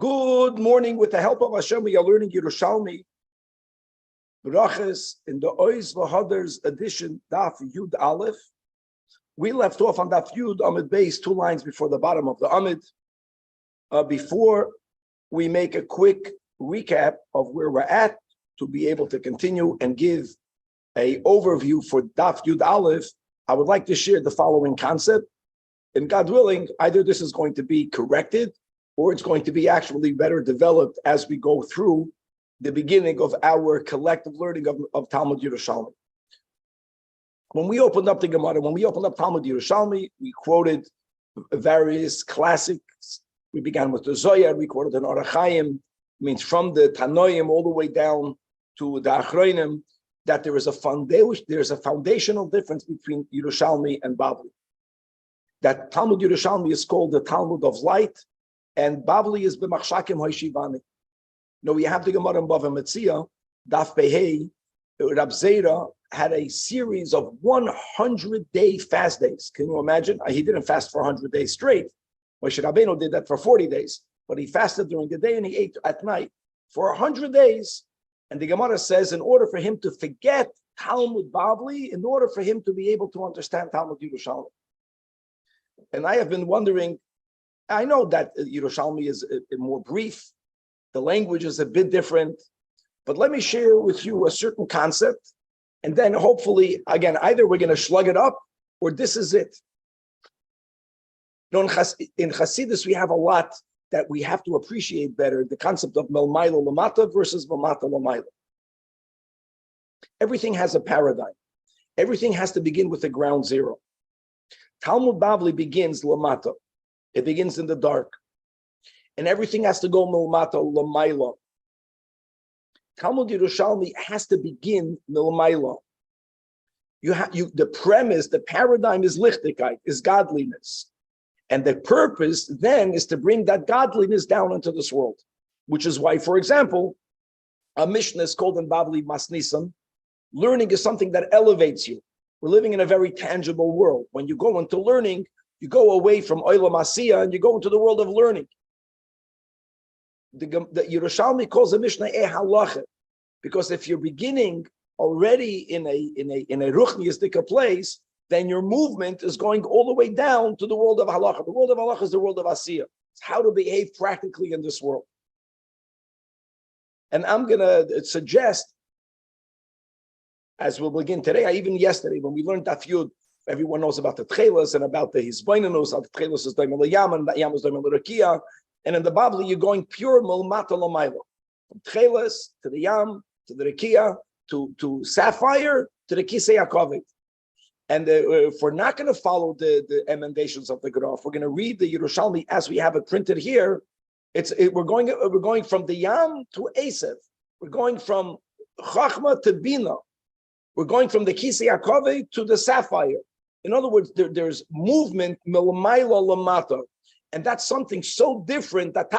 Good morning. With the help of Hashem, we are learning Yerushalmi Brachas in the Ois V'Haders edition, Daf Yud Aleph. We left off on Daf Yud Amid Beis, 2 lines before the bottom of the Amid. Before we make a quick recap of where we're at, to be able to continue and give an overview for Daf Yud Aleph, I would like to share the following concept. And God willing, either this is going to be corrected or it's going to be actually better developed as we go through the beginning of our collective learning of Talmud Yerushalmi. When we opened up the Gemara, when we opened up Talmud Yerushalmi, we quoted various classics. We began with the Zajac, we quoted an Orach Chaim, means from the Tanoim all the way down to the Achronim, that there is a foundational difference between Yerushalmi and Babli. That Talmud Yerushalmi is called the Talmud of Light, and Babli is b'machshakim hoishivani. Now we have the Gemara in Bava Metzia, Daf Behei. Rab Zera had a series of 100-day fast days. Can you imagine? He didn't fast for 100 days straight. Moshe Rabbeinu did that for 40 days, but he fasted during the day and he ate at night for 100 days. And the Gemara says, in order for him to forget Talmud Babli, in order for him to be able to understand Talmud Yerushalmi. And I have been wondering, I know that Yerushalmi is more brief, the language is a bit different, but let me share with you a certain concept, and then hopefully, again, either we're going to slug it up, or this is it. In Hasidus, we have a lot that we have to appreciate better, the concept of Melmaila Lamata versus Melmata Lamaila. Everything has a paradigm. Everything has to begin with a ground zero. Talmud Babli begins Lamata. It begins in the dark. And everything has to go Melmata Lamaila. Talmud Yerushalmi has to begin Melmaila. The premise, the paradigm is lichtigkeit, is godliness. And the purpose then is to bring that godliness down into this world. Which is why, for example, a Mishnah is called in Babli Masnisam. Learning is something that elevates you. We're living in a very tangible world. When you go into learning, you go away from Olam Asiyah and you go into the world of learning. The Yerushalmi calls the Mishnah halacha, because if you're beginning already in a ruchniistic place, then your movement is going all the way down to the world of halacha. The world of halacha is the world of Asiyah. It's how to behave practically in this world. And I'm going to suggest, as we'll begin today, even yesterday, when we learned Daf Yud, everyone knows about the Tchelas and about the Hizbainanus, the Tchelas is Daimel Yam, and the Yam is Daimel Rakia. And in the Babli, you're going pure Melmata Lamaila. From Tchelas to the Yam, to the Rakia, to Sapphire, to the Kisei Yakovit. And if we're not going to follow the emendations of the Graph, we're going to read the Yerushalmi as we have it printed here. We're going from the Yam to Esev. We're going from Chachma to Bina. We're going from the Kisei Yakovit to the Sapphire. In other words, there's movement, Melmaila Lamata. And that's something so different that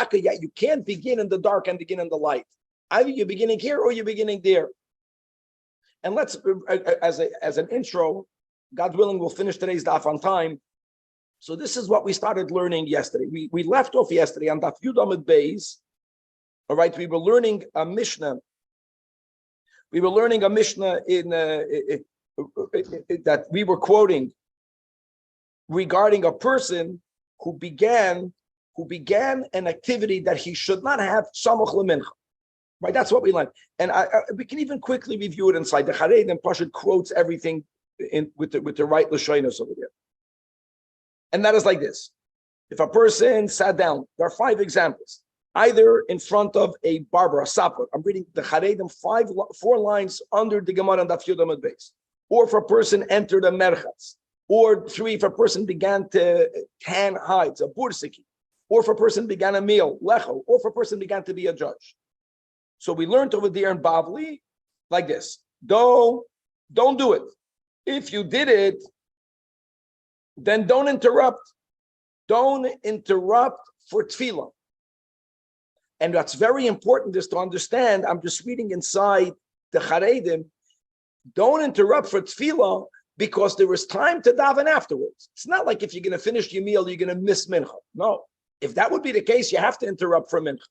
you can't begin in the dark and begin in the light. Either you're beginning here or you're beginning there. And let's, as an intro, God willing, we'll finish today's daf on time. So this is what we started learning yesterday. We left off yesterday on Daf Yud Amid Beis. All right, we were learning a Mishnah. We were learning a Mishnah that we were quoting regarding a person who began an activity that he should not have samuch lemincha. Right, that's what we learned. And we can even quickly review it inside. The Chareid and Pashut quotes everything with the right lashonos over there. And that is like this. If a person sat down, there are 5 examples. Either in front of a barber, a sapper. I'm reading the Charedim 4 lines under the Gemara and Daf Yud Amid Beis. Or if a person entered a merchatz. Or 3, if a person began to tan hides, a bursiki. Or if a person began a meal, lecho. Or if a person began to be a judge. So we learned over there in Bavli like this. Don't do it. If you did it, then don't interrupt. Don't interrupt for tefillah. And what's very important is to understand, I'm just reading inside the Charedim, don't interrupt for tefillah because there is time to daven afterwards. It's not like if you're going to finish your meal, you're going to miss mincha. No. If that would be the case, you have to interrupt for mincha.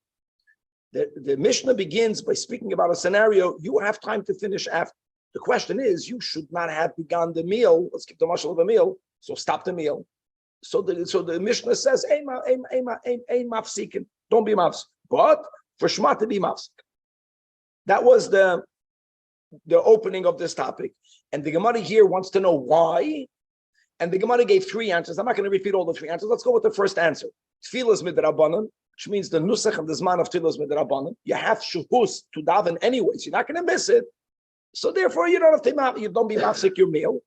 The Mishnah begins by speaking about a scenario you have time to finish after. The question is, you should not have begun the meal. Let's keep the mashal of a meal. So stop the meal. So the Mishnah says, "Ein mafsikin." Don't be mafsik, but for shema to be mafsik. That was the opening of this topic, and the Gemara here wants to know why. And the Gemara gave three answers. I'm not going to repeat all the three answers. Let's go with the first answer. Tfilas midrabanan, which means the nusach and the zman of tfilas midrabanan. You have shuhus to daven anyways. You're not going to miss it. So therefore, you don't have to. You don't be mafsik your meal.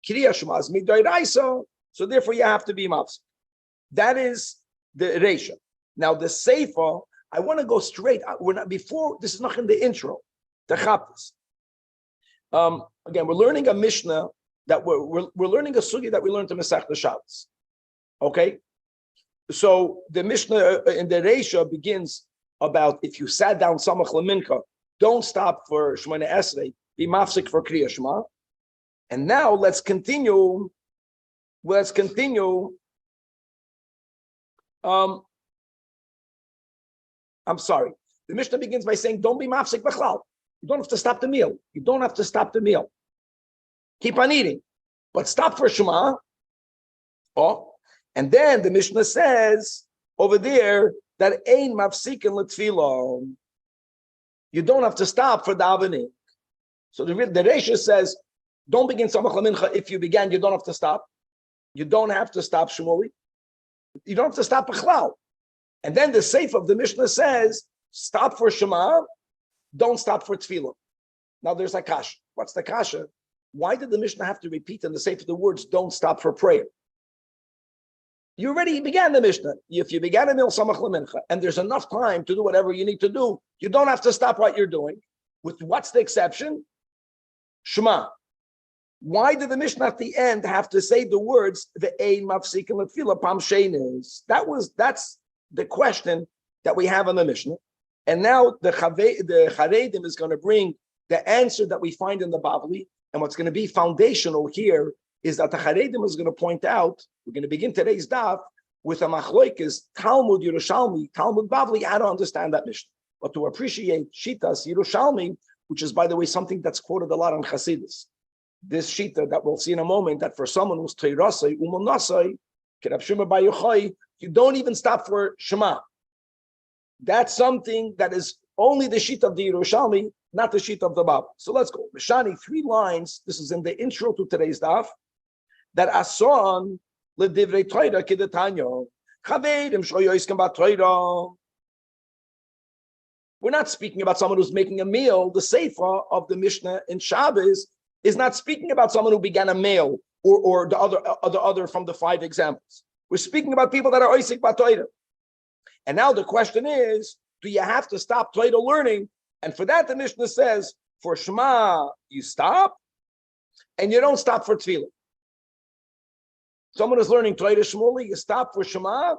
Kriya shema is midoraisa. So therefore, you have to be mafsik. That is the reisha. Now the seifa. I want to go straight. We're not before. This is not in the intro. The chapters. Again, we're learning a Mishnah that we're learning a sugi that we learned in Masechta Shabbos. Okay, so the Mishnah in the Reisha begins about if you sat down samach lemincha, don't stop for Shemona Esrei, be mafsik for Kriya Shema. And now let's continue. I'm sorry. The Mishnah begins by saying, don't be mafsik b'chlal. You don't have to stop the meal. You don't have to stop the meal. Keep on eating, but stop for Shema. Oh, and then the Mishnah says over there that ein mafsikin l'tfila. You don't have to stop for davening. So the Reisha says, don't begin samach lamincha. If you began, you don't have to stop. You don't have to stop Shmuli. You don't have to stop b'chlal. And then the Seif of the Mishnah says, stop for Shema, don't stop for Tefillah. Now there's a kasha. What's the kasha? Why did the Mishnah have to repeat in the Seif the words, don't stop for prayer? You already began the Mishnah. If you began a meal samach lemincha, and there's enough time to do whatever you need to do, you don't have to stop what you're doing. With what's the exception? Shema. Why did the Mishnah at the end have to say the words, the ein mafsikin l'tefillah pam shenis? That's the question that we have in the Mishnah. And now the Charedim is going to bring the answer that we find in the Bavli. And what's going to be foundational here is that the Charedim is going to point out, we're going to begin today's daf with a machloikis, Talmud, Yerushalmi, Talmud, Bavli, how to understand that Mishnah. But to appreciate Shitas, Yerushalmi, which is, by the way, something that's quoted a lot on Chassidus. This Shita that we'll see in a moment, that for someone who's Teirasai, Umunasai, Kerab Shema Bayochai, you don't even stop for Shema. That's something that is only the Shita of the Yerushalmi, not the Shita of the Bab. So let's go. Mishani, 3 lines. This is in the intro to today's daf. That ason ledivrei Torah kidetanyo. Chaverim shoyoiskem ba'Torah. We're not speaking about someone who's making a meal. The Sefer of the Mishnah in Shabbos is not speaking about someone who began a meal or the other from the 5 examples. We're speaking about people that are oisik ba'Torah. And now the question is, do you have to stop Torah learning? And for that, the Mishnah says, for Shema, you stop, and you don't stop for Tefillah. Someone is learning Torah Shmuli, you stop for Shema,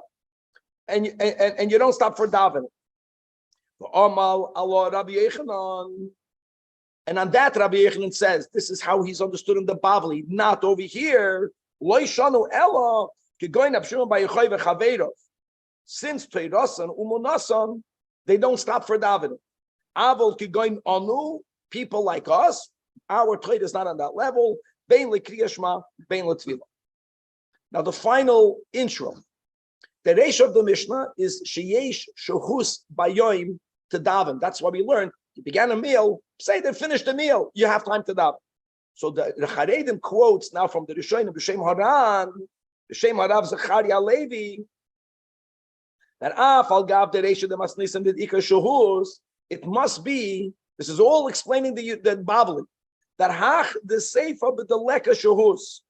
and you don't stop for Daven. And on that, Rabbi Yechanan says, this is how he's understood in the Bavli, not over here. Since Teirasan, Umunasan, they don't stop for davening. Avol kigoin anu, people like us, our trade is not on that level. Bein lekriya shema, bein letfila. Now the final intro. The reisha of the Mishnah is sheyesh shohus bayoim to daven. That's what we learned. You began a meal, say they finished the meal, you have time to daven. So the Charedim quotes now from the Rishonim, B'Shem Haran, B'Shem Harav Zacharia Levi, that afal gav the reisha the masnisim did ikar shohus. It must be. This is all explaining the Bavli. That hach the seifa but the leka shohus.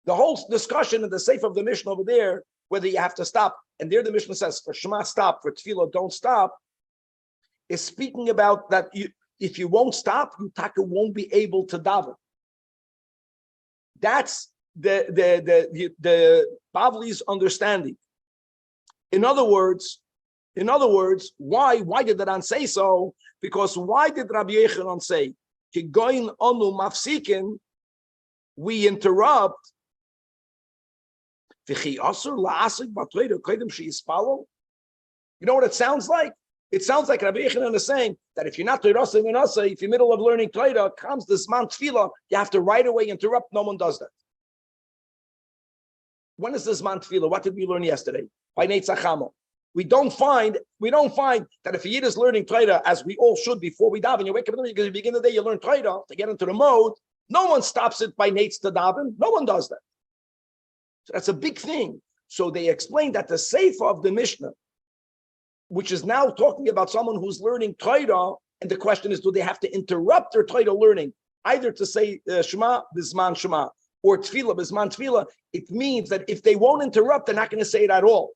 The whole discussion in the seifa of the Mishnah over there, whether you have to stop, and there the Mishnah says for Shema stop, for Tefillah don't stop, is speaking about that if you won't stop, you taka won't be able to daven. That's the Bavli's understanding. In other words, why did the Ran say so? Because why did Rabbi Yechanan say, "Kigoin anu mafsikin"? We interrupt. You know what it sounds like? It sounds like Rabbi Yechanan is saying that if you're not Torah Minasa, if you're middle of learning Torah, comes this man tefillah, you have to right away interrupt. No one does that. When is this man tefillah? What did we learn yesterday? By Netzachamo. We don't find that if a Yid is learning Torah, as we all should before we daven, you wake up in the morning, because you begin the day, you learn Torah to get into the mode. No one stops it by Netz to daven. No one does that. So that's a big thing. So they explain that the Sefer of the Mishnah, which is now talking about someone who's learning Torah, and the question is, do they have to interrupt their Torah learning, either to say Shema, Bisman Shema, or Tefillah, Bisman Tefillah? It means that if they won't interrupt, they're not going to say it at all.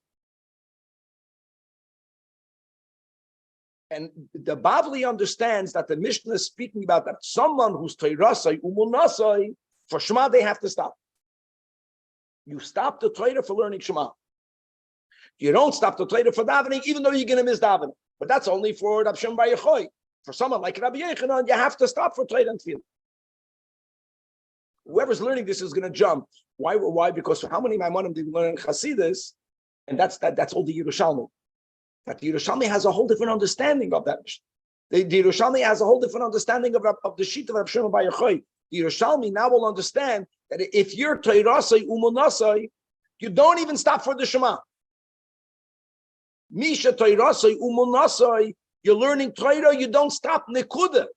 And the Bavli understands that the Mishnah is speaking about that someone who's Teirasai, Umunasai, for Shema, they have to stop. You stop the Torah for learning Shema. You don't stop the Torah for davening, even though you're going to miss davening. But that's only for Rabbi Shimon Bar Yochai. For someone like Rabbi Yechanan, you have to stop for Torah and Tefillah. Whoever's learning this is going to jump. Why? Because how many Maimonim did we learn in Chassidus? And that's all the Yerushalmi. That the Yerushalmi has a whole different understanding of that. The Yerushalmi has a whole different understanding of the sheet of Rabbi Shimon Bar Yochai. The Yerushalmi now will understand that if you're Teirasai Umunasai, you don't even stop for the Shema. Misha Teirasai Umunasai, you're learning Torah, you don't stop Nekuda.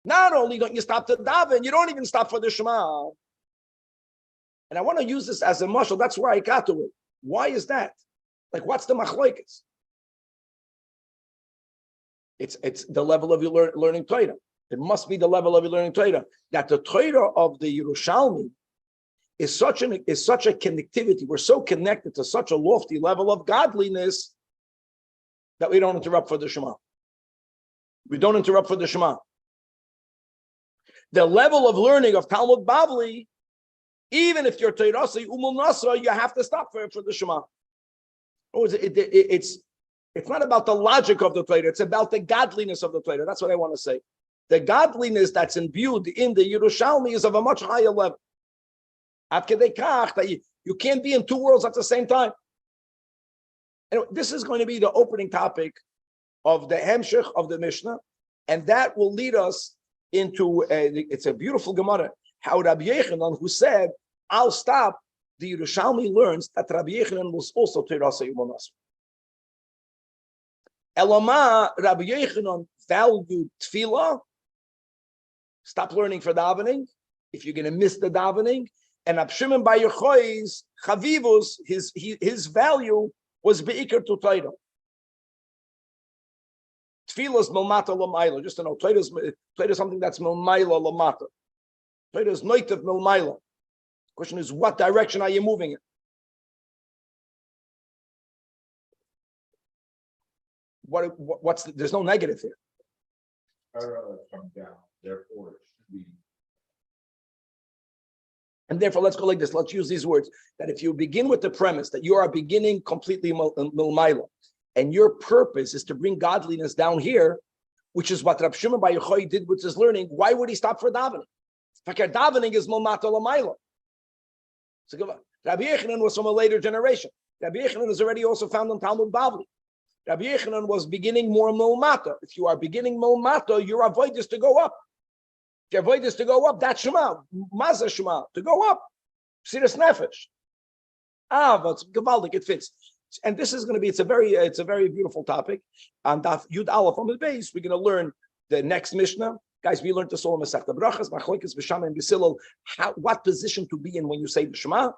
Not only don't you stop to daven, you don't even stop for the Shema. And I want to use this as a mashal. That's where I got to it. Why is that? Like, what's the machlokes? It's the level of your learning Torah. It must be the level of your learning Torah. That the Torah of the Yerushalmi is such a connectivity. We're so connected to such a lofty level of godliness that we don't interrupt for the Shema. We don't interrupt for the Shema. The level of learning of Talmud Bavli, even if you're Teirasai Umul Nasa, you have to stop for the Shema. It's not about the logic of the Torah, it's about the godliness of the Torah. That's what I want to say. The godliness that's imbued in the Yerushalmi is of a much higher level. That you can't be in two worlds at the same time. And this is going to be the opening topic of the Hemshech of the Mishnah, and that will lead us into it's a beautiful Gemara. How Rabbi Yechanan, who said, "I'll stop," the Yerushalmi learns that Rabbi Yechanan was also Teirasai Umunasai. Elama, Rabbi Yechanan valued tefillah. Stop learning for davening if you're going to miss the davening. And Rabbi Shimon Bar Yochai's chavivus, his value was beikar to Torah. Tefillah is milmata l'mayla. Just to know, Torah is something that's milmayla l'mata. Torah is noitiv milmayla. Question is, what direction are you moving in? There's no negative here. Come down. Therefore, it should be. And therefore, let's go like this. Let's use these words. That if you begin with the premise that you are beginning completely milmayla, and your purpose is to bring godliness down here, which is what Rabbi Shimon Bar Yochai did with his learning, why would he stop for davening? Davening is milmata l'mayla. So Rabbi Yechanan was from a later generation. Rabbi Yechanan is already also found in Talmud Bavli. Rabbi Yechanan was beginning more milmata. If you are beginning milmata, your avoid is to go up. If your avoid is to go up, that's Shema, Mazah Shema, to go up. Siras Nefesh. But it's Gavaldik, it fits. And this is going to be, it's a very beautiful topic. On Daf Yud Aleph on the base, we're going to learn the next Mishnah. Guys, we learned this all in Masechta Brachas, Machlokes, B'Shamai, and B'Silel, what position to be in when you say B'Shema.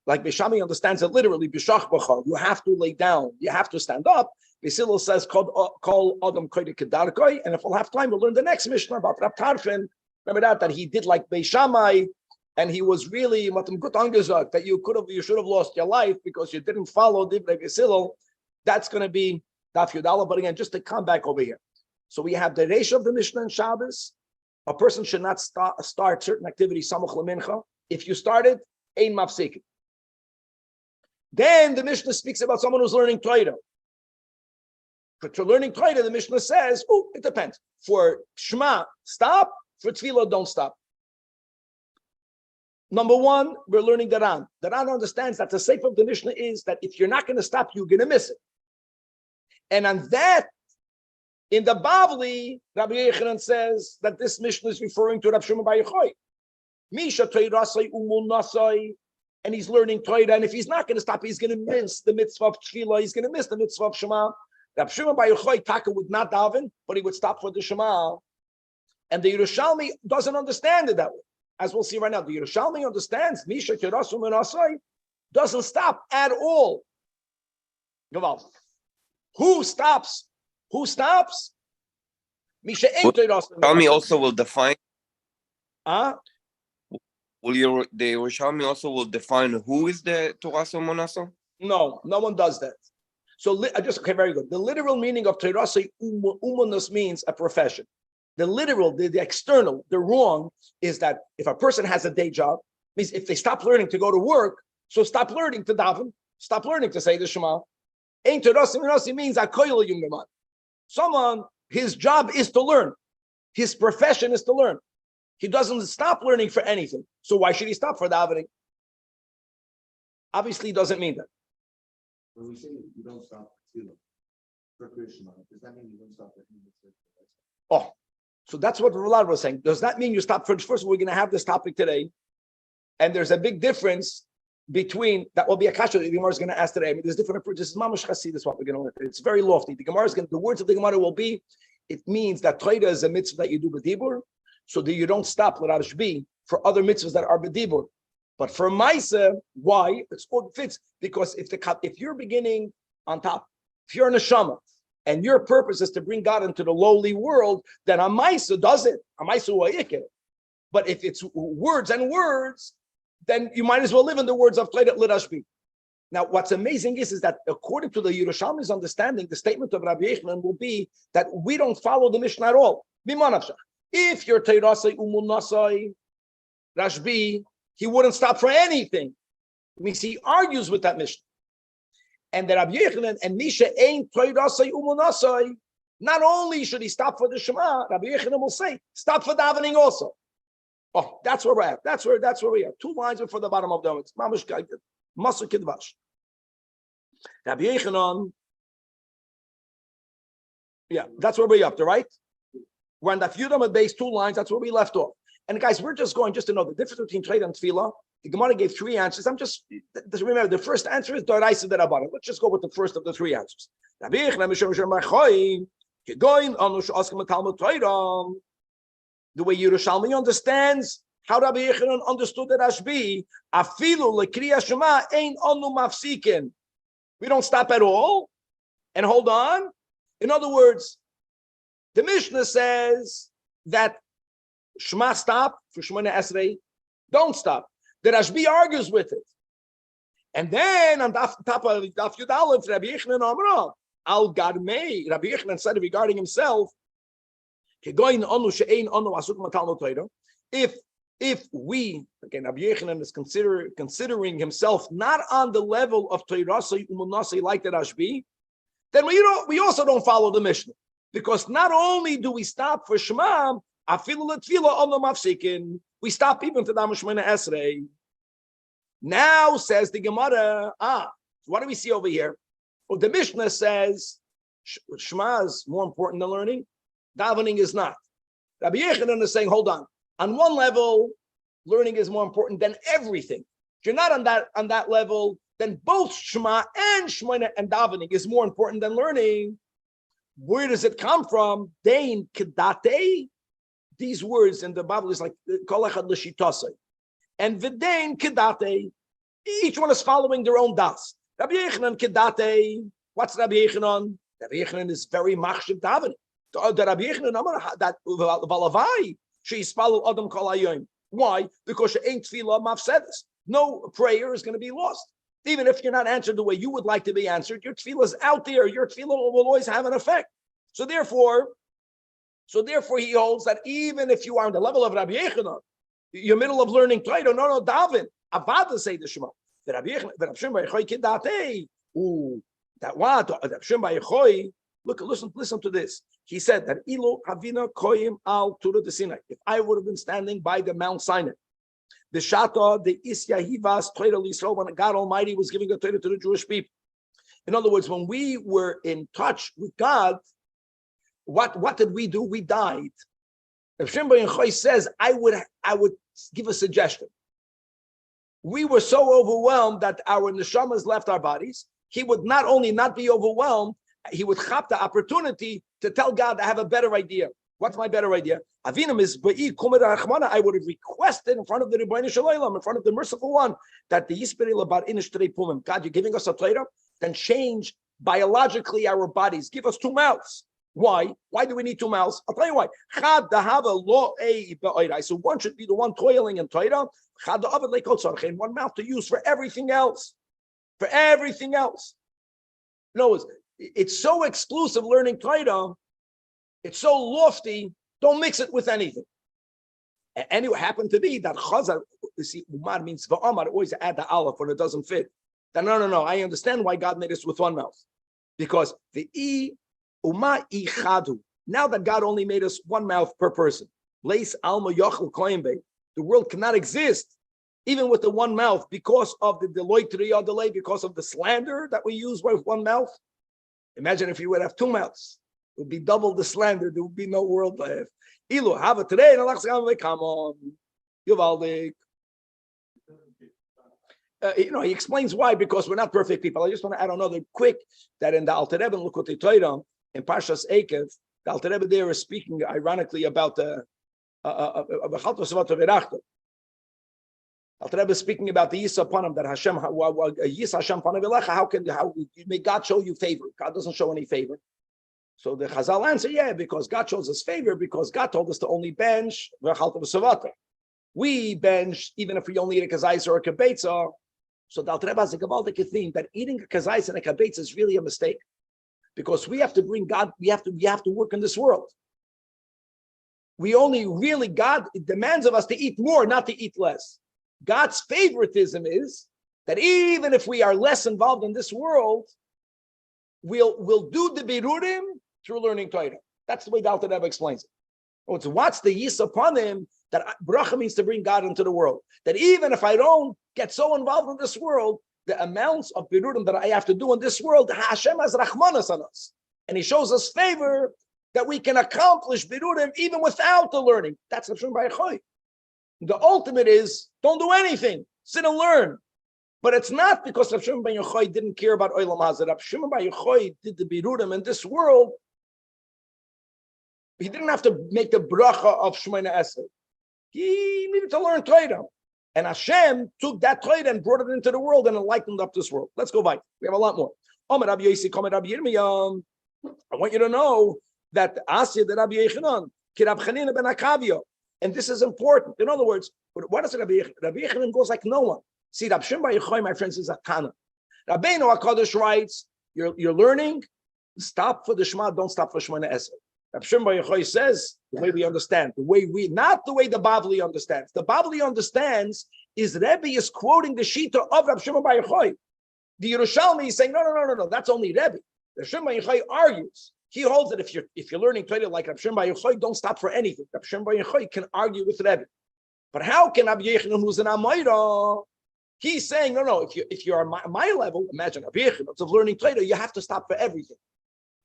Like B'Shamai understands it literally, B'Shach B'Chal, you have to lay down, you have to stand up. B'Silel says, Kol Adam Koide Kedarkoi, and if we'll have time, we'll learn the next Mishnah about Rab Tarfon. Remember that he did like B'Shamai, and he was really that you should have lost your life because you didn't follow Divrei B'Silel. That's going to be Daf Yud Aleph. But again, just to come back over here. So we have the Reish of the Mishnah and Shabbos. A person should not start certain activities Samuch L'Mincha. If you started, Ein Mafsik. Then the Mishnah speaks about someone who's learning Torah. For learning Torah, the Mishnah says, it depends. For Shema, stop. For Tefillah, don't stop. Number one, we're learning the Ran. The Ran understands that the safe of the Mishnah is that if you're not going to stop, you're going to miss it. And on that, in the Bavli, Rabbi Yechanan says that this Mishnah is referring to Rabbi Shimon Bar Yochai. Misha Teirasai Umul Nasai, and he's learning Torah. And if he's not going to stop, he's going to miss the mitzvah of Tefillah. He's going to miss the mitzvah of Shema. Rabbi Shimon Bar Yochai Taka would not daven, but he would stop for the Shema. And the Yerushalmi doesn't understand it that way. As we'll see right now, the Yerushalmi understands Misha Teirasai Umul Nasai doesn't stop at all. Who stops? Who stops? Misha ain't Teirasai. Yerushalmi also will define. Huh? The Yerushalmi also will define who is the Torasa Monaso? No, no one does that. So okay, very good. The literal meaning of Teirasai Umunus means a profession. The literal, the external, the wrong is that if a person has a day job, means if they stop learning to go to work, so stop learning to daven, stop learning to say the Shema. Ein Teirasai means akoyel yungaman. Someone, his job is to learn. His profession is to learn. He doesn't stop learning for anything. So why should he stop for davening? Obviously, he doesn't mean that. When we say you don't stop for Krishna, does that mean you don't stop for him? Oh, so that's what Vlad was saying. Does that mean you stop for? First of all, we're going to have this topic today, and there's a big difference between that. Will be a kasha the Gemara is going to ask today. I mean, there's different. This is mamash chassid. This is what we're going to learn. It's very lofty. The Gemara is going. The words of the Gemara will be. It means that Torah is a mitzvah that you do b'dibur, so that you don't stop l'rashbi for other mitzvahs that are b'dibur. But for Maisa, why? It's all fits because if you're beginning on top, if you're a neshama and your purpose is to bring God into the lowly world, then a Maisa does it. A Maisa wa'ikeh. But if it's words and words, then you might as well live in the words of Torah l'rashbi. Now, what's amazing is that according to the Yerushalmi's understanding, the statement of Rabbi Yechanan will be that we don't follow the Mishnah at all. If you're Teirasai Umul Nasai, Rashbi, he wouldn't stop for anything. It means he argues with that Mishnah. And the Rabbi Yechanan and Misha ain't Teirasai Umul Nasai. Not only should he stop for the Shema, Rabbi Yechanan will say, stop for davening also. Oh, that's where we're at. That's where we are. 2 lines before the bottom of the It's Mamash Masu Kidvash. Rabbi Yechanan. Yeah, that's where we're up to, right? We're on the Yudam at base 2 lines. That's where we left off. And guys, we're just going to know the difference between trade and tefillah. The Gemara gave 3 answers. I'm just remember the first answer is Doraisa Derabbanan. Let's just go with the first of the 3 answers. Rabbi Yechanan the way Yerushalmi understands how Rabbi Yechanan understood the Rashbi, afilu lekriya Shema ein anu mafsikin. We don't stop at all. And hold on. In other words, the Mishnah says that Shema stop for Shemona Esrei, don't stop. The Rashbi argues with it. And then on top of Daf Yud Aleph, Rabbi Yechanan Amra, Al Garmei, Rabbi Yechanan said regarding himself, if we, again, Rabbi Yechanan is considering himself not on the level of Teirasai Umunasai like the Rashbi, then we also don't follow the Mishnah. Because not only do we stop for Shema, we stop even to Dam Shemona Esrei. Now says the Gemara, what do we see over here? Well, the Mishnah says Shema is more important than learning. Davening is not. Rabbi Yechanan is saying, hold on. On one level, learning is more important than everything. If you're not on that level, then both Shema and Shemona and davening is more important than learning. Where does it come from? Dein kedate. These words in the Bible is like kol echad l'shitasei. And v'dein kedate. Each one is following their own das. Rabbi Yechanan kedate. What's Rabbi Yechanan? Rabbi Yechanan is very machshav davening. The Rabbi Yechanan that valavai she's follow adam kol hayom. Why? Because she ain't tefillah mafsedes. No prayer is going to be lost. Even if you're not answered the way you would like to be answered, your tefillah is out there. Your tefillah will always have an effect. So therefore, he holds that even if you are on the level of Rabbi Yechanan, you're middle of learning Torah. No, David, Avada say the Shema. The Rabbi Yechanan, the Rabbi Shimon Bar Yochai kidate. That what? Rabbi Shimon Bar Yochai. Look, listen to this. He said that Ilo Havina Koyim Al Turah de Sinai. If I would have been standing by the Mount Sinai, The Shata, the Isya Hivas, Torah Yisrael, when God Almighty was giving a Torah to the Jewish people. In other words, when we were in touch with God, what did we do? We died. If Shem Bar Yochai says, I would give a suggestion. We were so overwhelmed that our neshamas left our bodies. He would not only not be overwhelmed, he would chop the opportunity to tell God, I have a better idea. What's my better idea? Avinam is ba'i kumer rachmana. I would have requested in front of the Rebbeinu Shalom, in front of the Merciful One, that the Yisperil about inish today pumim. God, you're giving us a Torah, then change biologically our bodies. Give us 2 mouths. Why? Why do we need 2 mouths? I'll tell you why. So one should be the one toiling in Torah, and 1 mouth to use for everything else. For everything else. In other words, it's so exclusive learning Torah, it's so lofty, don't mix it with anything. And it happened to be that Chazar, you see, Umar means Va'amar, always add the aleph when it doesn't fit. Then no, I understand why God made us with 1 mouth. Because the Uma Ichadu, now that God only made us 1 mouth per person, Leis Alma Yochel Koimbe, the world cannot exist even with the 1 mouth because of the Deloitte delay, because of the slander that we use with 1 mouth. Imagine if you would have 2 mouths. It would be double the slander. There would be no world left. Ilu have it today. Come on. Yuvaldik. He explains why, because we're not perfect people. I just want to add another quick, that in the Alter Rebbe and Likutei Torah, in Parshas Eikev, the Alter Rebbe there is speaking ironically about the Alter Rebbe is speaking about the Yisa Panim, that Hashem, Yisa Hashem Panim Velecha, how may God show you favor? God doesn't show any favor. So the Chazal answer, yeah, because God shows us favor, because God told us to only bench v'chalta v'savata. We bench even if we only eat a kazais or a kabetza. So the Alter Rebbe has a gavaldik theme that eating a kazais and a kabetza is really a mistake, because we have to bring God. We have to work in this world. We only really, God demands of us to eat more, not to eat less. God's favoritism is that even if we are less involved in this world, we'll do the birurim through learning Torah. That's the way the Alter Rebbe explains it. What's the yis upon him? That bracha means to bring God into the world. That even if I don't get so involved in this world, the amounts of birurim that I have to do in this world, Hashem has rachmanas on us, and He shows us favor that we can accomplish birurim even without the learning. That's Hashem Baruch. The ultimate is don't do anything, sit and learn. But it's not because Rav Shimon Bar Yochai didn't care about Olam Hazeh. Rav Shimon Bar Yochai did the birurim in this world. He didn't have to make the bracha of Shemona Esrei. He needed to learn Torah. And Hashem took that Torah and brought it into the world and enlightened up this world. Let's go back. We have a lot more. I want you to know that Asya the Rabbi Yechanan, ki Rab Chanina ben Akavia. And this is important. In other words, what does Rabbi Yechanan? Rabbi Yechanan goes like no one. See, Rab Shimon Bar Yochai, my friends, is a Tana. Rabbeinu HaKadosh writes, you're learning, stop for the Shema, don't stop for Shemona Esrei. Rab Shimon Bar Yochai says, the way we understand, not the way the Bavli understands. The Bavli understands is Rebbe is quoting the Shita of Rab Shimon Bar Yochai. The Yerushalmi is saying, no, that's only Rebbe. Rab Shimon Bar Yochai argues. He holds that if you're learning Torah like Rab Shimon Bar Yochai, don't stop for anything. Rab Shimon Bar Yochai can argue with Rebbe. But how can Rabbi Yechanan, who's an Amayra, he's saying, no, if you're on my level, imagine Rabbi Yechanan of learning Torah, you have to stop for everything.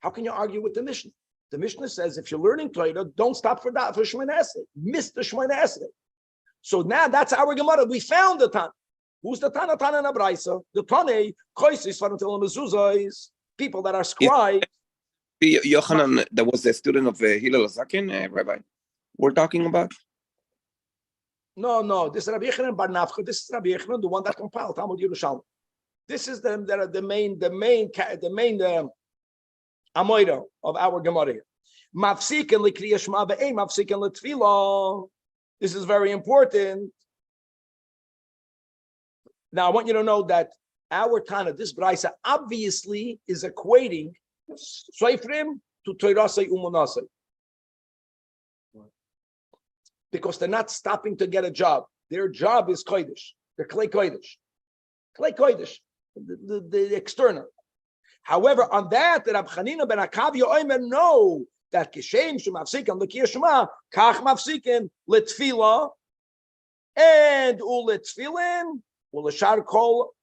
How can you argue with the Mishnah? The Mishnah says if you're learning Torah, don't stop for that for Shemona Esrei. Miss the Shemona Esrei. So now that's our Gemara. We found the Tana. Who's the Tana? Tana na Braisa. The Tana Koisis Farantel Mezuzahs. People that are scribes. Yochanan, that was the student of Hillel Zakin, Rabbi. We're talking about. No. This is Rabbi Yechanan Bar Nafcha. This is Rabbi Yechanan, the one that compiled Talmud Yerushalmi. This is the main Amoida of our Gemara here. Mafsikin likriya shema ve'ein mafsikin letfilah. This is very important. Now I want you to know that our Tana, this Braisa, obviously is equating Soifrim to Toirasei Umunasei. Because they're not stopping to get a job. Their job is Kodesh. They're Klei Kodesh. Klei Kodesh, the external. However, on that, Rab Chanina ben Akavia Oimer know that Kishem Shemafsikin L'Kiyah Shema Kach Mafsikin L'Tfilah. And uletfilin, ulashar kol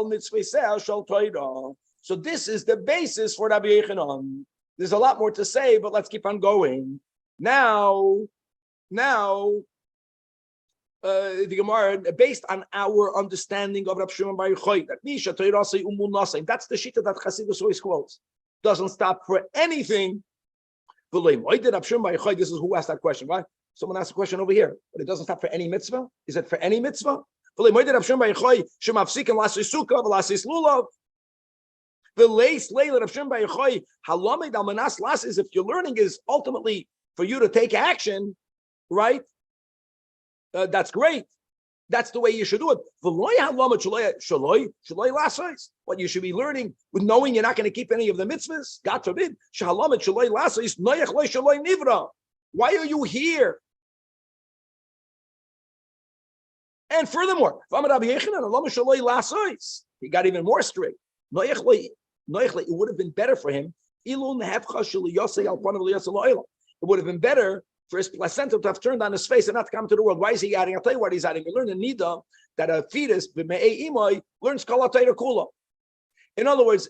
mitzvah shal Torah. So this is the basis for Rabbi Yechanan. There's a lot more to say, but let's keep on going. Now, the Gemara, based on our understanding of Rabbi Shimon Bar Yochai, that Nisha Torah say umun. That's the shita that Chassidus always quotes. Doesn't stop for anything. This is who asked that question, right? Someone asked a question over here, but it doesn't stop for any mitzvah. Is it for any mitzvah? Is if your learning is ultimately for you to take action, right? That's great. That's the way you should do it. What you should be learning with knowing you're not going to keep any of the mitzvahs. God forbid. Why are you here? And furthermore, he got even more strict. It would have been better for him. It would have been better for his placenta to have turned on his face and not to come to the world. Why is he adding? I'll tell you what he's adding. You learn in Nida that a fetus learns Kala Torah Kula. In other words,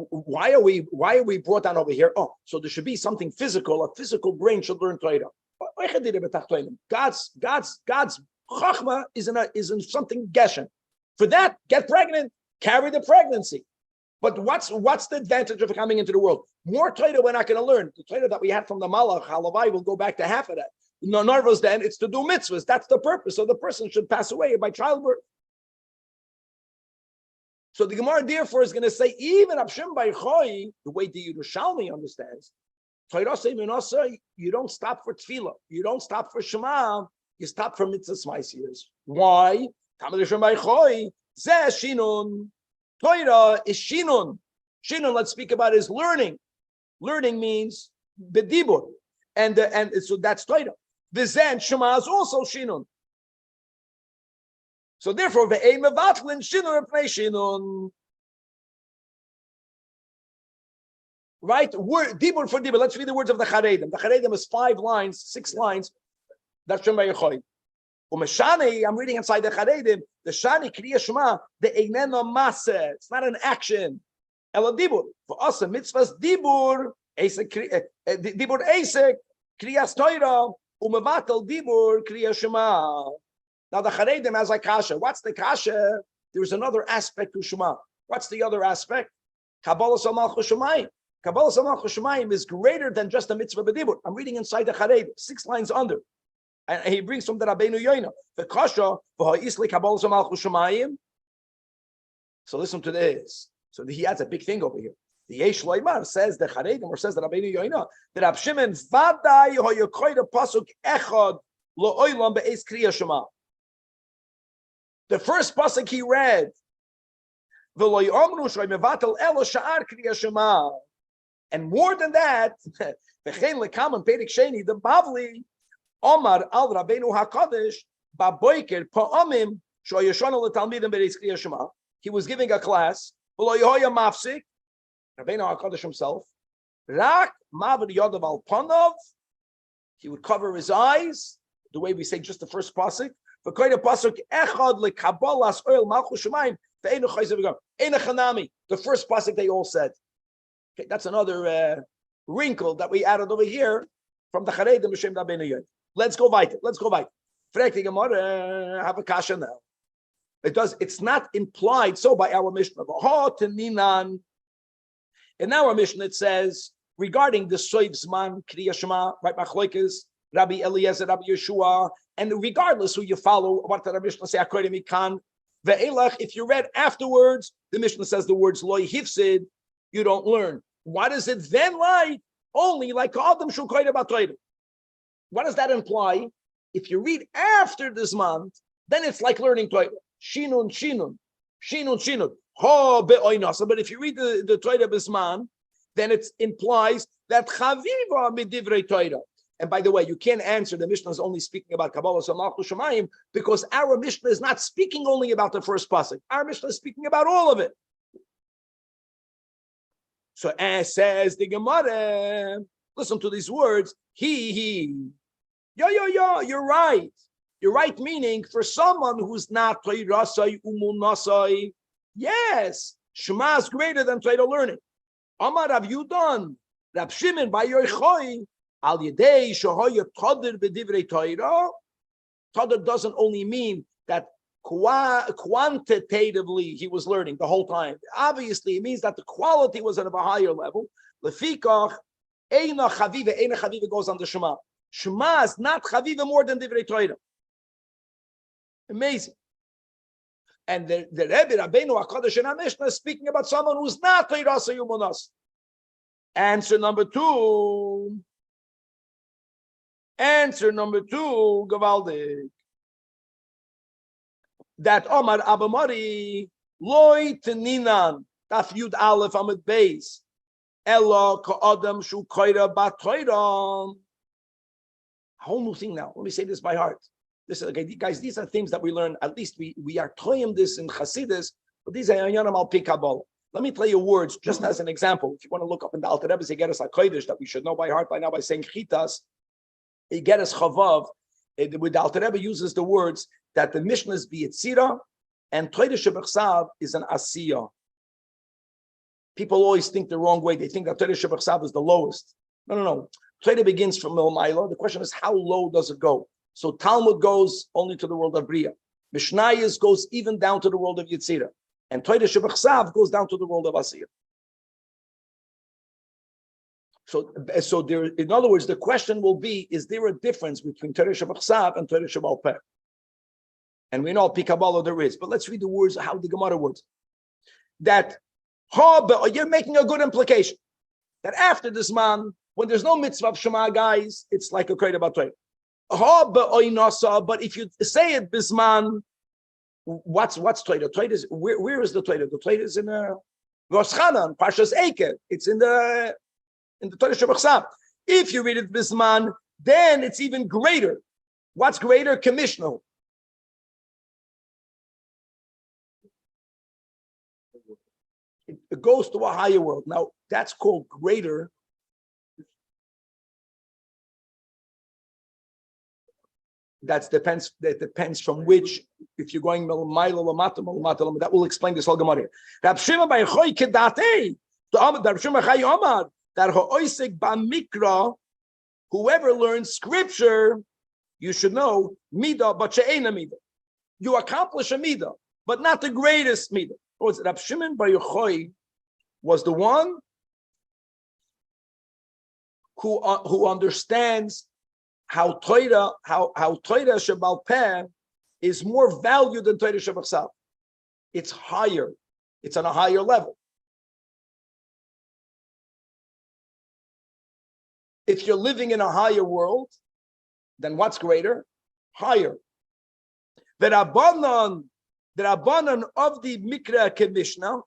why are we brought down over here? Oh, so there should be something physical. A physical brain should learn Torah. God's chachma is in something geshen. For that, get pregnant, carry the pregnancy. But what's the advantage of coming into the world? More Torah we're not going to learn. The Torah that we had from the Malach, Halavai, will go back to half of that. No, Narvos then, it's to do mitzvahs. That's the purpose. So the person should pass away by childbirth. So the Gemara therefore is going to say, even Abshim by Choi, the way the Yerushalmi understands, you don't stop for tefillah. You don't stop for Shema. You stop for mitzvahs ma'asiyos. Why? Torah is shinun. Shinun, let's speak about, is learning. Learning means bedibur, and so that's Torah. Vizen Shema is also shinun. So therefore, ve'ei mevatlin shinun repnei shinun. Right? Word dibur for dibur. Let's read the words of the Charedim. The Charedim is 6 lines. That's Shem B'Yechoy. Umeshani, I'm reading inside the Charedim. The Shani Kriya Shema, the Einena Maseh. It's not an action. Ela dibur. For us, a mitzvah's dibur, dibur esek, Kriyas Torah, umevatel dibur, Kriya Shema. Now the Charedim has a kasha. What's the kasha? There's another aspect to Shema. What's the other aspect? Kabbalah Malchus Shemayim. Kabbalah Malchus Shemayim is greater than just a mitzvah b'dibur. I'm reading inside the Charedim, 6 lines under. And he brings from the Rabbeinu Yoina. The kasha v'ha'isli Kabbalah Malchus Shemayim. So listen to this. So he adds a big thing over here. The Yesh Loimar says the Charedim, or says the Rabbeinu Yoina, that Rab Shimon vaday ha'yokoyda pasuk echad lo'olam be'ez kriya shema. The first pasuk he read, v'lo yomru shoy mevatel elo sha'ar kriya shema. And more than that, v'chein lekam and perik sheni, the Bavli, Omar al Rabbeinu HaKadosh, Baboiker Pa'amim, Shoyashonu L'Talmidim Bereis Kriya Shema. He was giving a class, V'lo Yehoya Mafsik, Rabbeinu HaKadosh himself, Rak Mavid Yodav Al Panov, he would cover his eyes, the way we say just the first pasuk, V'koyda pasuk Echad L'Kabbalas Oil Malchus Shemayim, V'einu Chayzev V'gam, Eina Chanami, the first pasuk they all said. Okay, that's another wrinkle that we added over here from the Charedim B'Shem Rabbeinu Yoda. Let's go weiter. Frek Gemara, have a kasha now. It's not implied so by our Mishnah. In our Mishnah it says, regarding the Soiv Zman, Kriya Shema, right, Machloikes, Rabbi Eliezer, Rabbi Yeshua, and regardless who you follow, what the Mishnah say, Akorim Ikan, Ve'elach, if you read afterwards, the Mishnah says the words Loi Hifsid, you don't learn. What is it then like? Only like Adam Shukoyda Batoyda. What does that imply? If you read after this month, then it's like learning Torah. Shinun. Ho be'oinasa. But if you read the Torah Bisman, then it implies that Chaviva midivrei Torah. And by the way, you can't answer the Mishnah is only speaking about Kabbalah Malchus Shemayim because our Mishnah is not speaking only about the first pasuk. Our Mishnah is speaking about all of it. So as says the Gemara, listen to these words. He You're right. You're right, meaning for someone who's not Toirasai Umunasai, yes, Shema is greater than Torah learning. Amar Rav Yudan, Rab Shimon by Yochoi, Al Yedei Shahoya Toder B'divrei Torah. Toder doesn't only mean that quantitatively he was learning the whole time. Obviously, it means that the quality was at a higher level. Lefikach, Eina Chaviva goes on the Shema. Shema is not Chaviva more than Divrei Torah. Amazing. And the Rebbe Rabbeinu HaKadosh in our Mishnah is speaking about someone who's not Teirasa Yumonas. Answer number two, Gavaldik. That Omar Abamari, Loi Teninan, Taf Yud Aleph Amid Beis, Ella Ka'adam Shu Koira Bat Toiram. A whole new thing now. Let me say this by heart. This is, okay, guys, these are things that we learn. At least we are toying this in Chassidus, but these are Yanam al Pi Kabbalah. Let me tell you words just as an example. If you want to look up in the Alter Rebbe's Igeres HaKodesh that we should know by heart by now by saying Chitas, Igeres Chavav, with the Alter Rebbe uses the words that the Mishnahs be Yitzira and Torah Shebechsav is an Asiyah. People always think the wrong way. They think that Torah Shebechsav is the lowest. No. Torah begins from Milmaila. The question is, how low does it go? So Talmud goes only to the world of Bria. Mishnayos goes even down to the world of Yitzira. And Torah Shebechsav goes down to the world of Asiyah. So there, in other words, the question will be, is there a difference between Torah Shebechsav and Torah Shebal Peh? And we know Pi Kabbalah there is. But let's read the words, how the Gemara words. That, you're making a good implication. That after this man, when there's no mitzvah of Shema, guys, it's like a Kodesh about Torah. But if you say it bisman, what's Torah? Torah is where is the Torah? The Torah is in Rosh Chanan, Parshas Eiker. It's in the Torah Shebachsav. If you read it bisman, then it's even greater. What's greater? Commissioner. It goes to a higher world. Now that's called greater. That depends from which, if you're going that will explain this whole Gemara. Rab Shimon bar Yochai kedate, Rab Shimon bar Yochai Omar, that ha'oisek b'mikra, whoever learns scripture, you should know midah, but she'ena midah. You accomplish a midah, but not the greatest midah. Rab Shimon bar Yochai was the one who understands how Torah Shebal Peh is more valued than Torah Shebachsav. It's higher. It's on a higher level. If you're living in a higher world, then what's greater? Higher. The Rabbanan of the Mikra Kemishnah.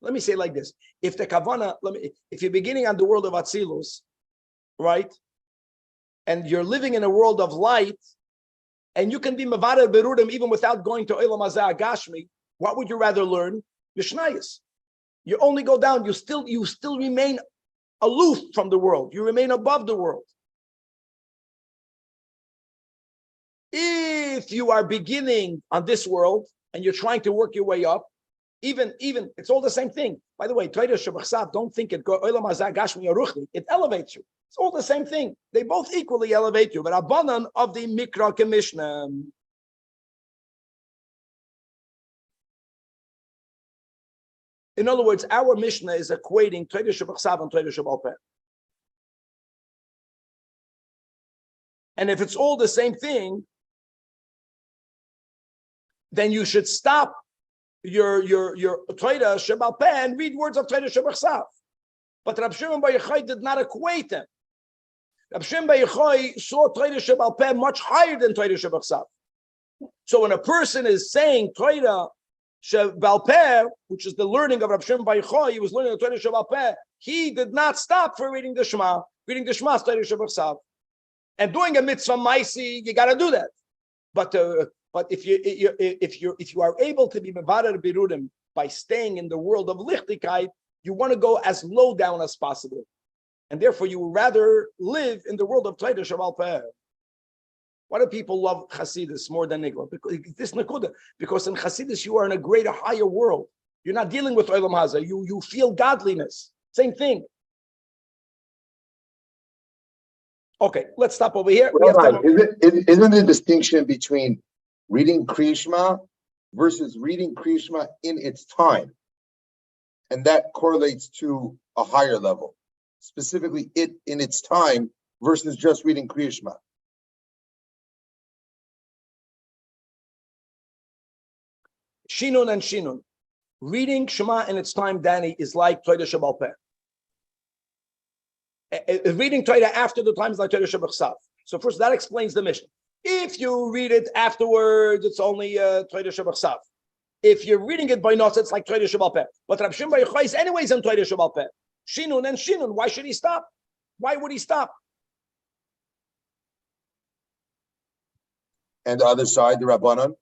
Let me say it like this: if the kavana, if you're beginning on the world of Atzilus, right, and you're living in a world of light, and you can be Mavada Berudim even without going to Olam Hazeh Gashmi, what would you rather learn? Mishnayos. You only go down. You still remain aloof from the world. You remain above the world. If you are beginning on this world and you're trying to work your way up. Even it's all the same thing. By the way, Torah Shebachsav, don't think it go Olam Hazeh Gashmi Aruchni. It elevates you. It's all the same thing. They both equally elevate you. But Rabbanan of the Mikra Kemishnah. In other words, our Mishnah is equating Torah Shebachsav and Torah Shebal Peh. And if it's all the same thing, then you should stop your Torah Shebal Peh and read words of Torah Shebachsav. But Rab Shimon bar Yochai did not equate them. Rab Shimon bar Yochai saw Torah Shebal Peh much higher than Torah Shebachsav. So when a person is saying Torah Shebal Peh, which is the learning of Rab Shimon bar Yochai, he was learning the Torah Shebal Peh, he did not stop for reading the Shema. Reading the Shema is Torah Shebachsav. And doing a mitzvah maisi, you got to do that. But if you are able to be mevarer birudim by staying in the world of lichtigkeit, you want to go as low down as possible. And therefore, you would rather live in the world of Torah Shabbat Peh. Why do people love Hasidus more than Nigla? Because in Hasidus, you are in a greater, higher world. You're not dealing with Olam Hazeh. You feel godliness. Same thing. Okay, let's stop over here. Rabbi, isn't the distinction between reading Kriya Shema versus reading Kriya Shema in its time? And that correlates to a higher level, specifically it in its time versus just reading Kriya Shema. Shinun and Shinun. Reading Shema in its time, Danny, is like Torah Shabbat Peh. Reading Torah after the time is like Torah Shabbat Chsav. So first, that explains the mission. If you read it afterwards, it's only Torah Shabbat Chsav. If you're reading it by nos, it's like Torah Shabbat Peh. But Rab Shimon Bar Yochai is anyways in Torah Shabbat Peh. Shinun and Shinun. Why should he stop? Why would he stop? And the other side, the Rabbanon?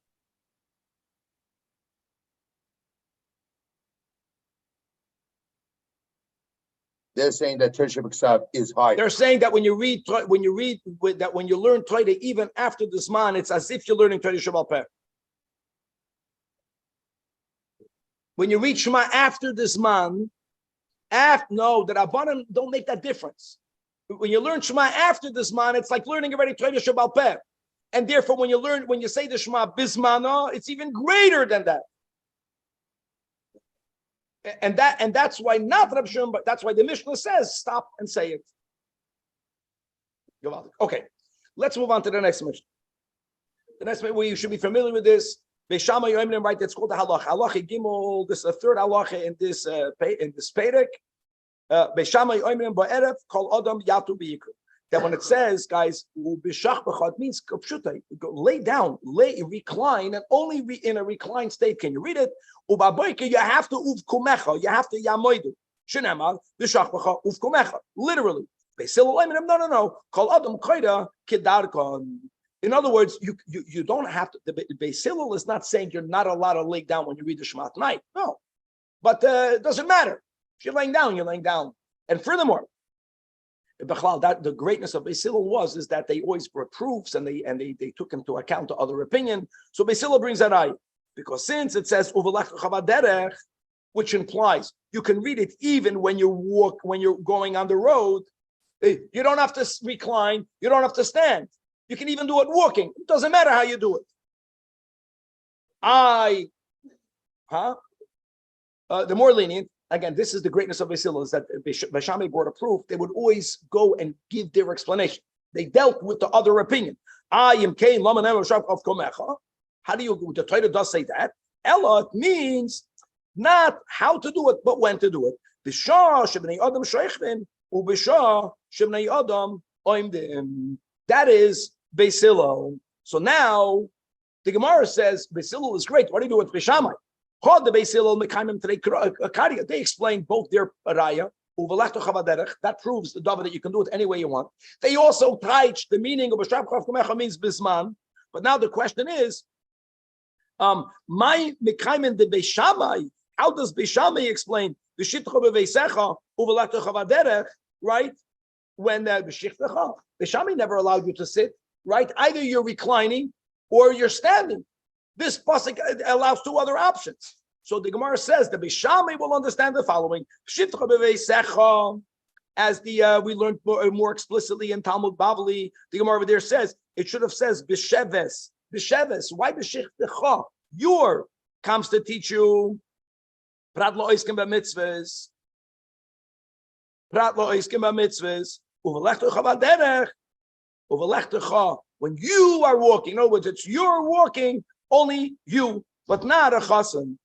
They're saying that Torah Shabbat Chsav is higher. They're saying that when you learn Torah even after this man, it's as if you're learning Torah Shabbat Peh. When you read Shema after this man, no, the Rabbanan don't make that difference. When you learn Shema after this man, it's like learning already Torah Shabbat Peh. And therefore, when you say the Shema Bismana, it's even greater than that. And that's why not Rab Shimon, but that's why the Mishnah says stop and say it. Okay, let's move on to the next Mishnah. The next Mishnah, you should be familiar with this. Beishamai Yoimrim, right? That's called the halacha. Halacha Gimel. This is the third halacha in this Perek. Beishamai Yoimrim ba'erev kol adam yatu b'yikru. That when it says, guys, it means lay down, recline, and only in a reclined state can you read it. You have to uvkumecha, you have to yamoidu. Shenamar b'shach uvkumecha. Literally, no. Kol adam koida kidarkon. In other words, you don't have to. The Beis Hillel is not saying you're not allowed to lay down when you read the Shema at night. No, but it doesn't matter. If you're laying down, you're laying down. And furthermore, that the greatness of Beis Hillel is that they always brought proofs and they took into account the other opinion. So Beis Hillel brings that out because since it says which implies you can read it even when you're going on the road. You don't have to recline. You don't have to stand. You can even do it walking. It doesn't matter how you do it. The more lenient. Again, this is the greatness of Beis Hillel, is that Beishamai brought a proof. They would always go and give their explanation. They dealt with the other opinion. How do you? The Torah does say that. Ella means not how to do it, but when to do it. That is Beis Hillel. So now the Gemara says Beis Hillel is great. What do you do with Beishamai? They explain both their raya. That proves the davar that you can do it any way you want. They also touch the meaning of a means bisman. But now the question is, how does Beishamai explain right? When Beishamai never allowed you to sit, right? Either you're reclining or you're standing. This pasuk allows two other options. So the Gemara says the Beishamai will understand the following: as we learned more explicitly in Talmud Bavli, the Gemara over there says it should have says b'sheves. B'sheves. Why b'shichdecha? Your comes to teach you. Prat lo oiskim b'mitzvahs. Prat lo oiskim b'mitzvahs. Uvelechtecha v'derech. Uvelechtecha. When you are walking, in other words, it's you're walking. Only you, but not a chassan.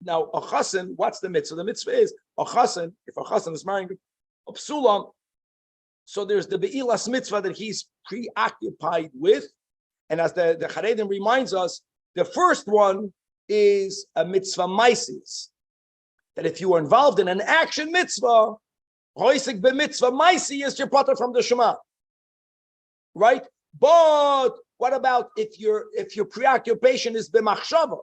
Now, a chassan, what's the mitzvah? The mitzvah is a chassan. If a chassan is marrying a psula, so there's the be'ilas mitzvah that he's preoccupied with. And as the Charedim reminds us, the first one is a mitzvah maisis. That if you are involved in an action mitzvah, hoisik b'mitzvah maisi is your potter from the Shema. Right? But what about if your preoccupation is b'machshava?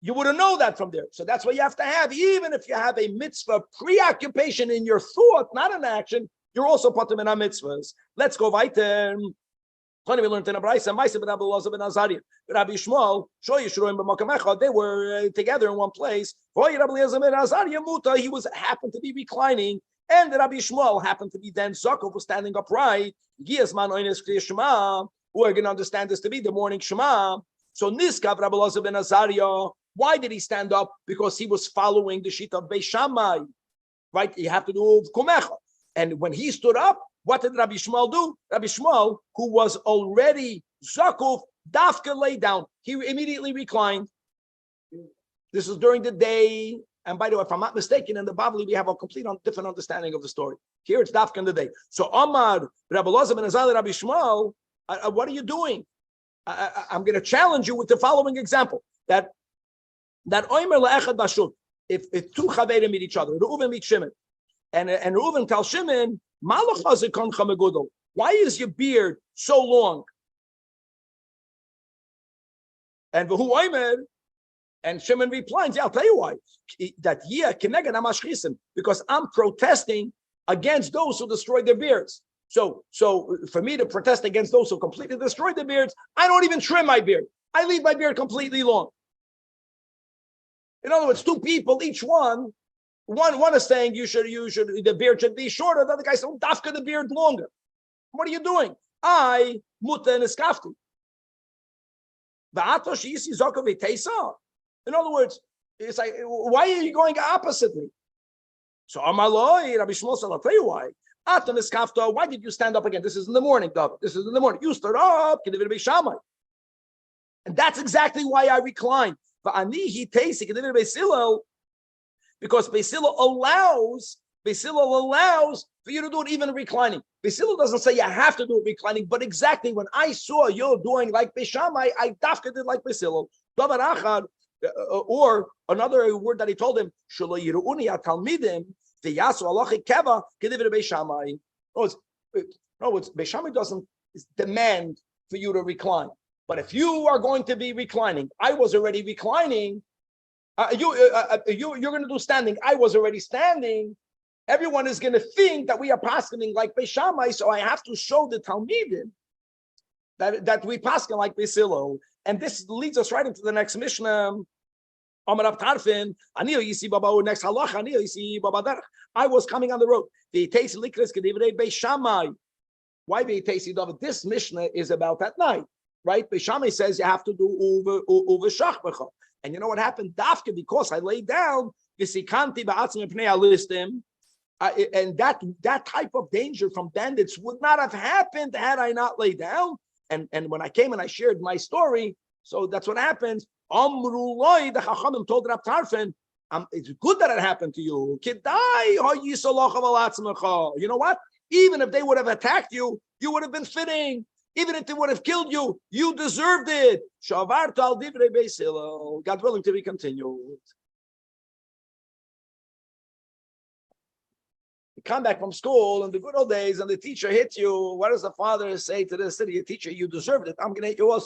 You wouldn't know that from there. So that's what you have to have. Even if you have a mitzvah preoccupation in your thought, not an action, you're also patur min mitzvahs. Let's go weiter. We learned in a brayse, Rabbi Shmuel, they were together in one place. He was happened to be reclining, and Rabbi Shmuel happened to be then Zajac was standing upright. We're going to understand this to be the morning Shema. So Niskav Rabbi Elazar ben Azariah, why did he stand up? Because he was following the sheet of Beis Shammai, right? You have to do Kumecha. And when he stood up, what did Rabbi Shmuel do? Rabbi Shmuel, who was already Zakuf, Dafka lay down. He immediately reclined. This is during the day. And by the way, if I'm not mistaken, in the Bavli, we have a complete different understanding of the story. Here it's Dafka in the day. So Amar, Rabbi Elazar ben Azariah, Rabbi Shmuel, what are you doing? I'm going to challenge you with the following example. That Omer le'echad bashul, if two chaverim meet each other, Reuven meets Shimon, and Reuven tells Shimon, why is your beard so long? And V'hu Omer, and Shimon replies, yeah, I'll tell you why. Because I'm protesting against those who destroy their beards. So for me to protest against those who completely destroy their beards, I don't even trim my beard. I leave my beard completely long. In other words, two people, each one is saying the beard should be shorter. The other guy said, dafka the beard longer. What are you doing? I muta and eskafti. In other words, it's like, why are you going oppositely? So Amaloi, Rabbi Shmuel said, I'll tell you why. Why did you stand up again? This is in the morning, David. This is in the morning. You stood up, and that's exactly why I reclined. Because Beis Hillel allows for you to do it even reclining. Beis Hillel doesn't say you have to do it reclining, but exactly when I saw you doing like Beis Shammai, I dafka did like Beis Hillel. Or another word that he told him, Shelo yiruuni atalmidim v'yasu halachic keva k'divrei Beis Shammai. No, Beis Shammai doesn't demand for you to recline. But if you are going to be reclining, I was already reclining. You're going to do standing. I was already standing. Everyone is going to think that we are paskening like Beis Shammai, so I have to show the Talmudim that we pasken like Beis Hillel. And this leads us right into the next Mishnah. Next halacha, I was coming on the road. Why this Mishnah is about that night, right? Beis Shammai says you have to do uve shachbecha. And you know what happened? Dafka, because I laid down, and that type of danger from bandits would not have happened had I not laid down. And when I came and I shared my story, so that's what happens. The Chachamim told Rab Tarfon, it's good that it happened to you. You know what? Even if they would have attacked you, you would have been fitting. Even if they would have killed you, you deserved it. God willing to be continued. You come back from school in the good old days and the teacher hits you. What does the father say to the city? Teacher, you deserved it. I'm going to hit you also.